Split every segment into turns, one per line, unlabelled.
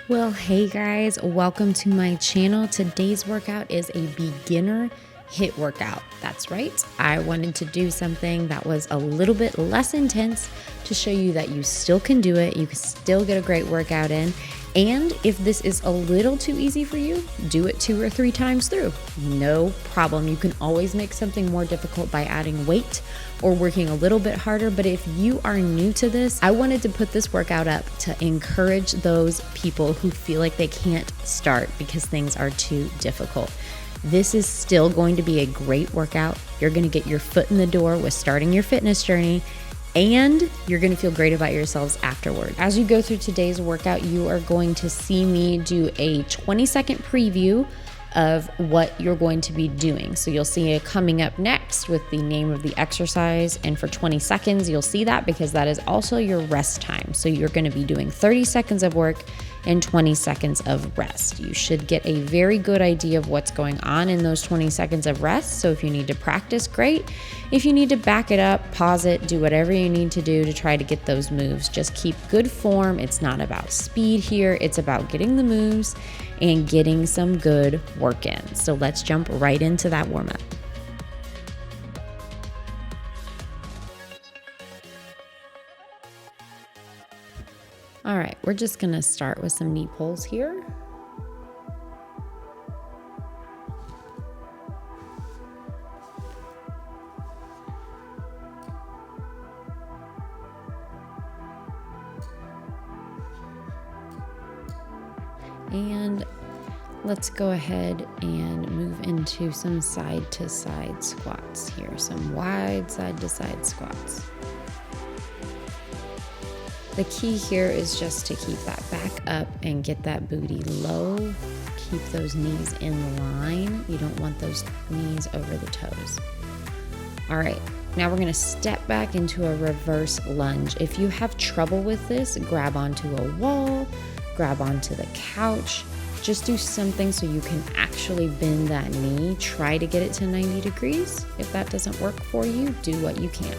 Well, hey guys, welcome to my channel. Today's workout is a beginner HIIT workout. That's right. I wanted to do something that was a little bit less intense to show you that you still can do it. You can still get a great workout in. And if this is a little too easy for you, do it 2 or 3 times through. No problem. You can always make something more difficult by adding weight or working a little bit harder. But if you are new to this, I wanted to put this workout up to encourage those people who feel like they can't start because things are too difficult. This is still going to be a great workout. You're going to get your foot in the door with starting your fitness journey, and you're going to feel great about yourselves afterward. As you go through today's workout, you are going to see me do a 20-second preview of what you're going to be doing. So you'll see it coming up next with the name of the exercise, and for 20 seconds you'll see that because that is also your rest time. So you're going to be doing 30 seconds of work and 20 seconds of rest. You should get a very good idea of what's going on in those 20 seconds of rest. So if you need to practice, great. If you need to back it up, pause it, do whatever you need to do to try to get those moves. Just keep good form. It's not about speed here. It's about getting the moves and getting some good work in. So let's jump right into that warm up. All right, we're just gonna start with some knee pulls here. And let's go ahead and move into some side to side squats here. Some wide side to side squats. The key here is just to keep that back up and get that booty low. Keep those knees in line. You don't want those knees over the toes. All right, now we're gonna step back into a reverse lunge. If you have trouble with this, grab onto a wall, grab onto the couch. Just do something so you can actually bend that knee. Try to get it to 90 degrees. If that doesn't work for you, do what you can.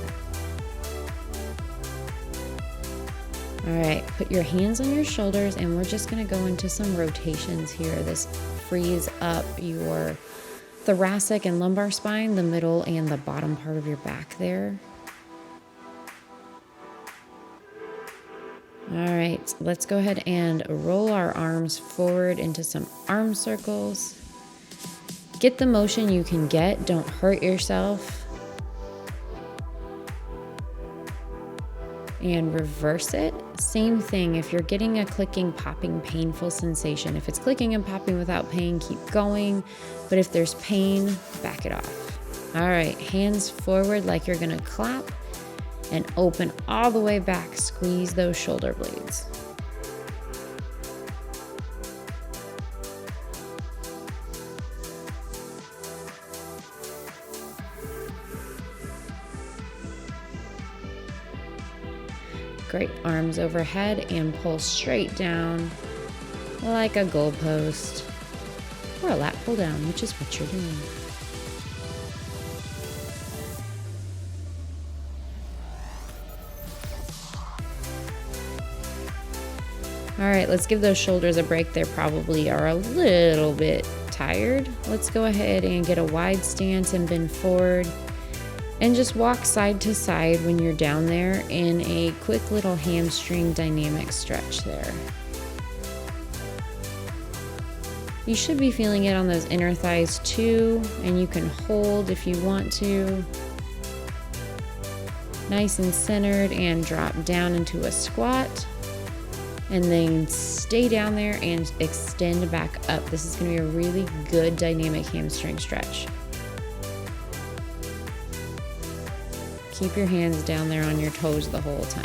All right, put your hands on your shoulders and we're just gonna go into some rotations here. This frees up your thoracic and lumbar spine, the middle and the bottom part of your back there. All right, let's go ahead and roll our arms forward into some arm circles. Get the motion you can get, don't hurt yourself. And reverse it. Same thing, if you're getting a clicking, popping, painful sensation, if it's clicking and popping without pain, keep going. But if there's pain, back it off. All right, hands forward like you're gonna clap and open all the way back. Squeeze those shoulder blades. Great, arms overhead and pull straight down like a goalpost or a lat pull down, which is what you're doing. All right, let's give those shoulders a break. They probably are a little bit tired. Let's go ahead and get a wide stance and bend forward. And just walk side to side when you're down there in a quick little hamstring dynamic stretch there. You should be feeling it on those inner thighs too, and you can hold if you want to. Nice and centered, and drop down into a squat. And then stay down there and extend back up. This is gonna be a really good dynamic hamstring stretch. Keep your hands down there on your toes the whole time.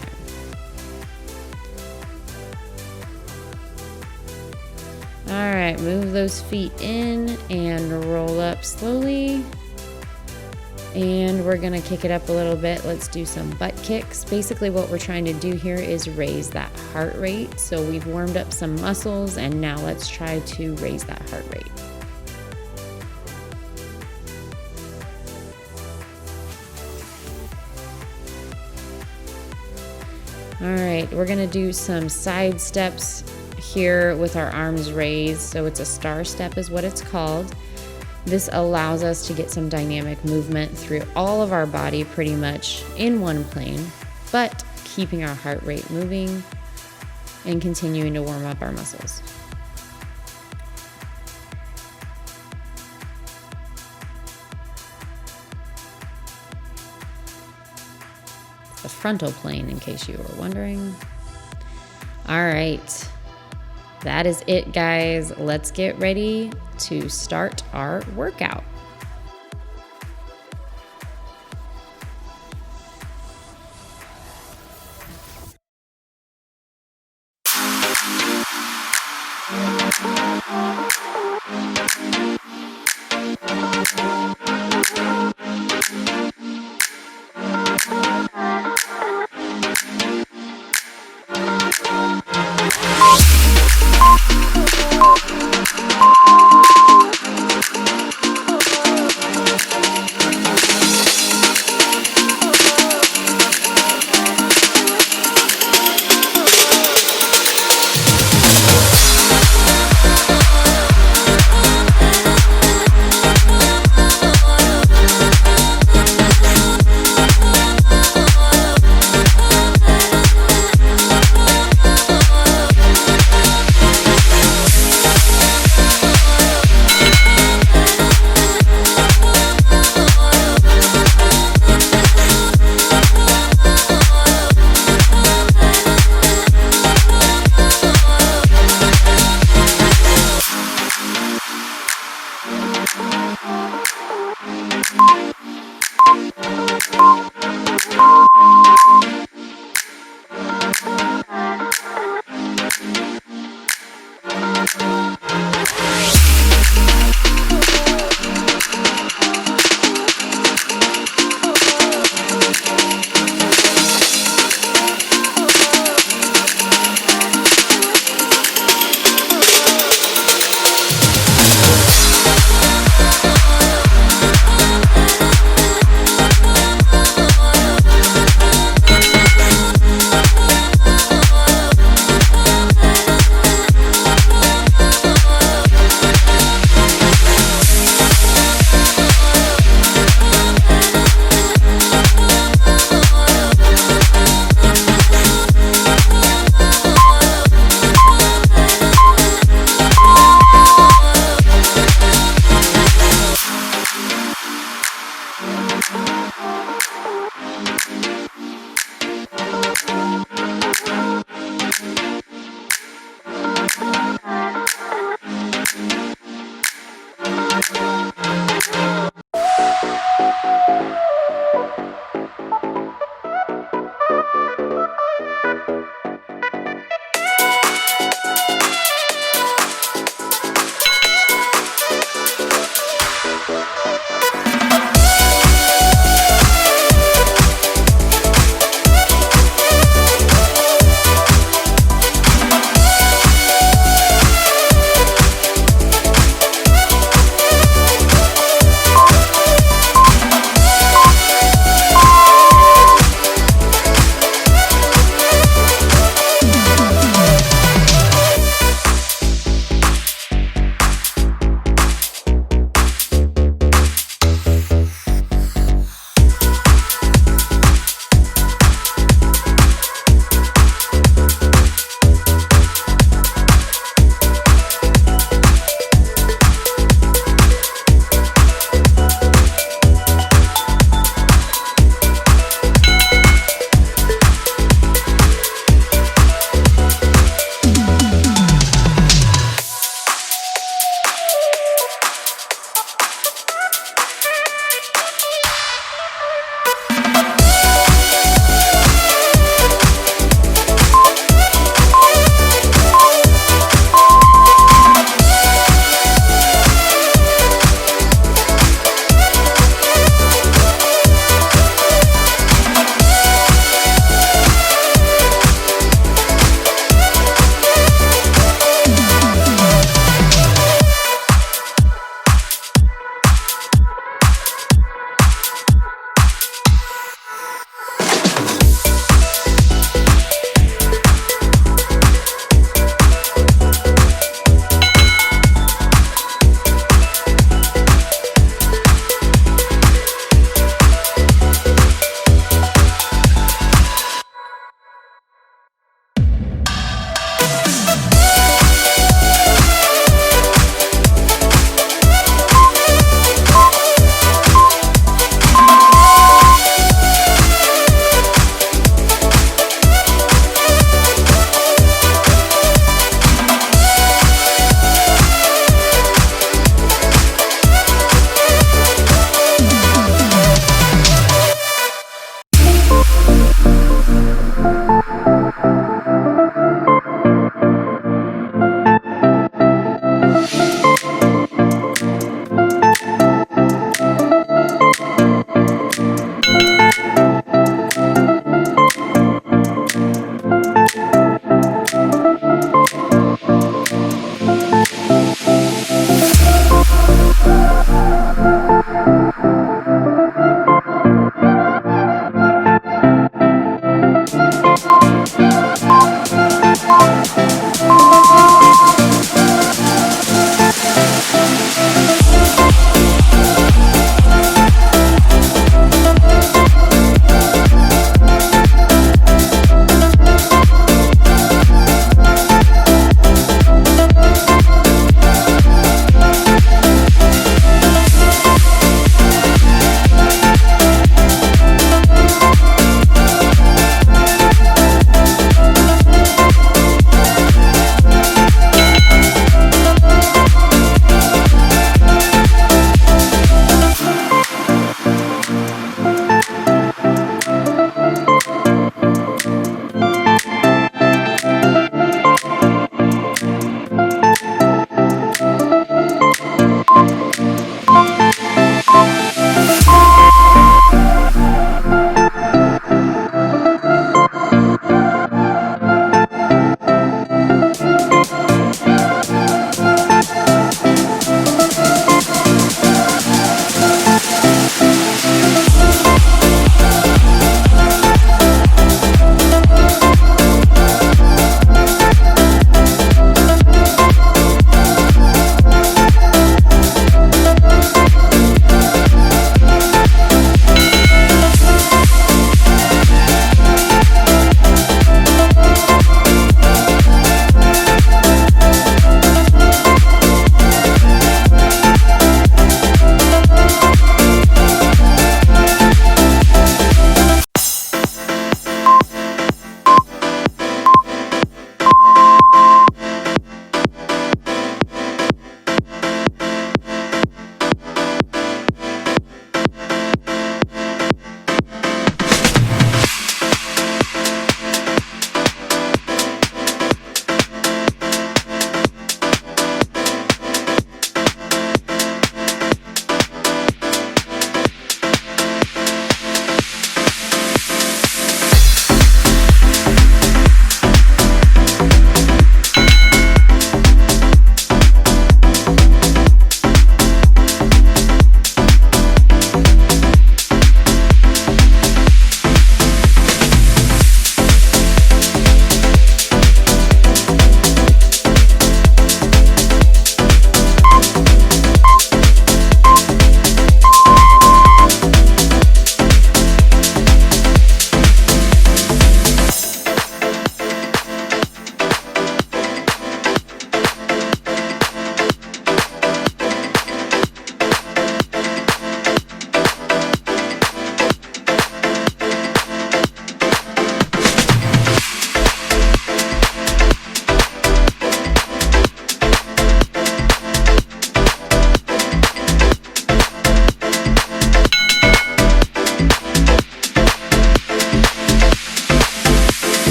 All right, move those feet in and roll up slowly. And we're gonna kick it up a little bit. Let's do some butt kicks. Basically what we're trying to do here is raise that heart rate. So we've warmed up some muscles and now let's try to raise that heart rate. All right, we're gonna do some side steps here with our arms raised. So it's a star step is what it's called. This allows us to get some dynamic movement through all of our body pretty much in one plane, but keeping our heart rate moving and continuing to warm up our muscles. The frontal plane, in case you were wondering. All right, that is it, guys. Let's get ready to start our workout.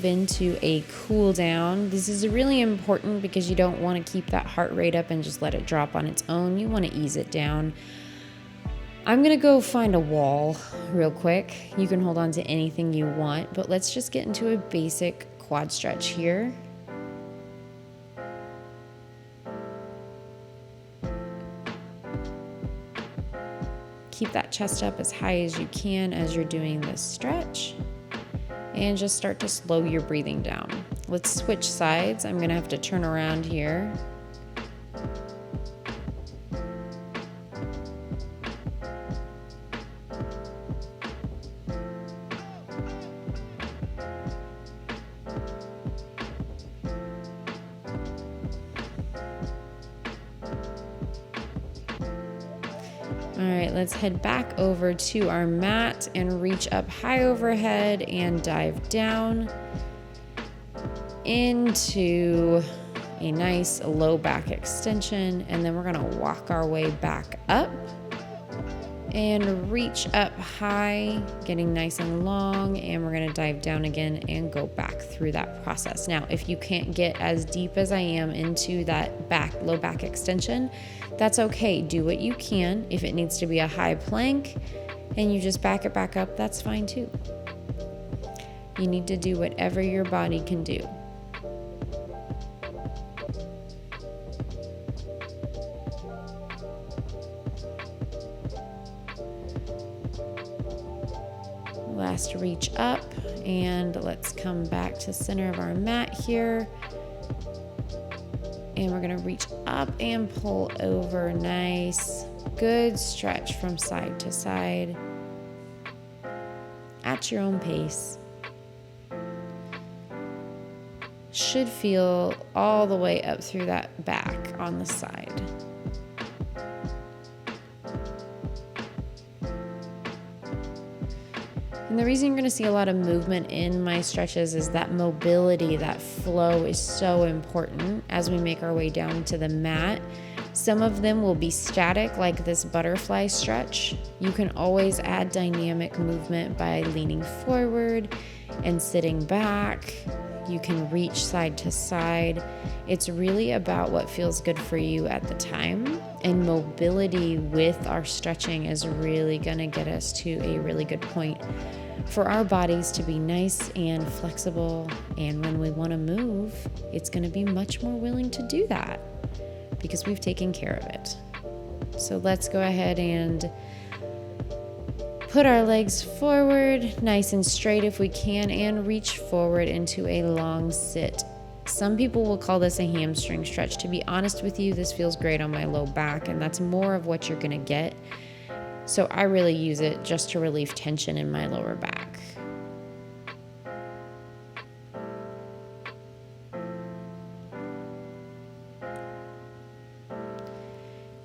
move into a cool down. This is really important because you don't want to keep that heart rate up and just let it drop on its own. You want to ease it down. I'm going to go find a wall real quick. You can hold on to anything you want, but let's just get into a basic quad stretch here. Keep that chest up as high as you can as you're doing this stretch, and just start to slow your breathing down. Let's switch sides. I'm gonna have to turn around here. All right, let's head back over to our mat and reach up high overhead and dive down into a nice low back extension. And then we're gonna walk our way back up and reach up high, getting nice and long, and we're gonna dive down again and go back through that process. Now, if you can't get as deep as I am into that low back extension, that's okay. Do what you can. If it needs to be a high plank and you just back it back up, that's fine too. You need to do whatever your body can do. Last reach up, and let's come back to center of our mat here. And we're gonna reach up and pull over. Nice, good stretch from side to side at your own pace. Should feel all the way up through that back on the side. And the reason you're going to see a lot of movement in my stretches is that mobility, that flow is so important as we make our way down to the mat. Some of them will be static, like this butterfly stretch. You can always add dynamic movement by leaning forward and sitting back. You can reach side to side. It's really about what feels good for you at the time. And mobility with our stretching is really going to get us to a really good point for our bodies to be nice and flexible. And when we want to move, it's going to be much more willing to do that because we've taken care of it. So let's go ahead and put our legs forward, nice and straight if we can, and reach forward into a long sit. Some people will call this a hamstring stretch. To be honest with you, this feels great on my low back, and that's more of what you're gonna get. So I really use it just to relieve tension in my lower back.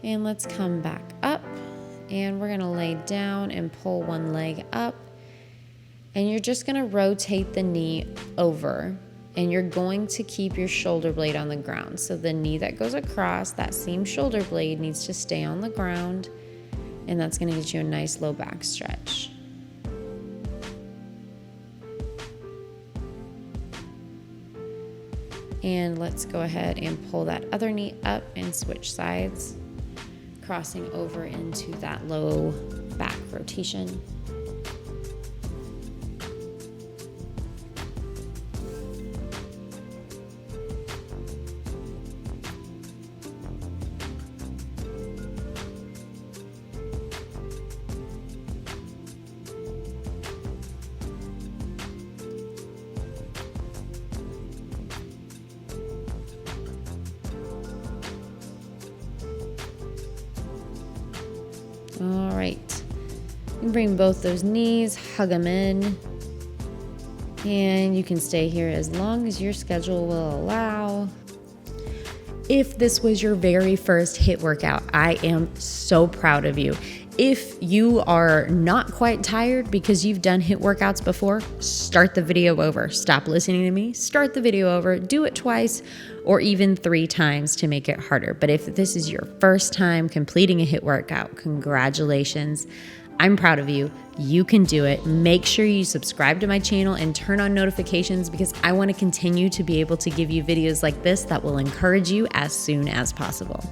And let's come back up, and we're gonna lay down and pull one leg up, and you're just gonna rotate the knee over, and you're going to keep your shoulder blade on the ground. So the knee that goes across, that same shoulder blade needs to stay on the ground, and that's gonna get you a nice low back stretch. And let's go ahead and pull that other knee up and switch sides, crossing over into that low back rotation. All right, you can bring both those knees, hug them in, and you can stay here as long as your schedule will allow. If this was your very first HIIT workout, I am so proud of you. If you are not quite tired because you've done HIIT workouts before, start the video over. Stop listening to me, start the video over, do it twice or even 3 times to make it harder. But if this is your first time completing a HIIT workout, congratulations. I'm proud of you. You can do it. Make sure you subscribe to my channel and turn on notifications because I want to continue to be able to give you videos like this that will encourage you as soon as possible.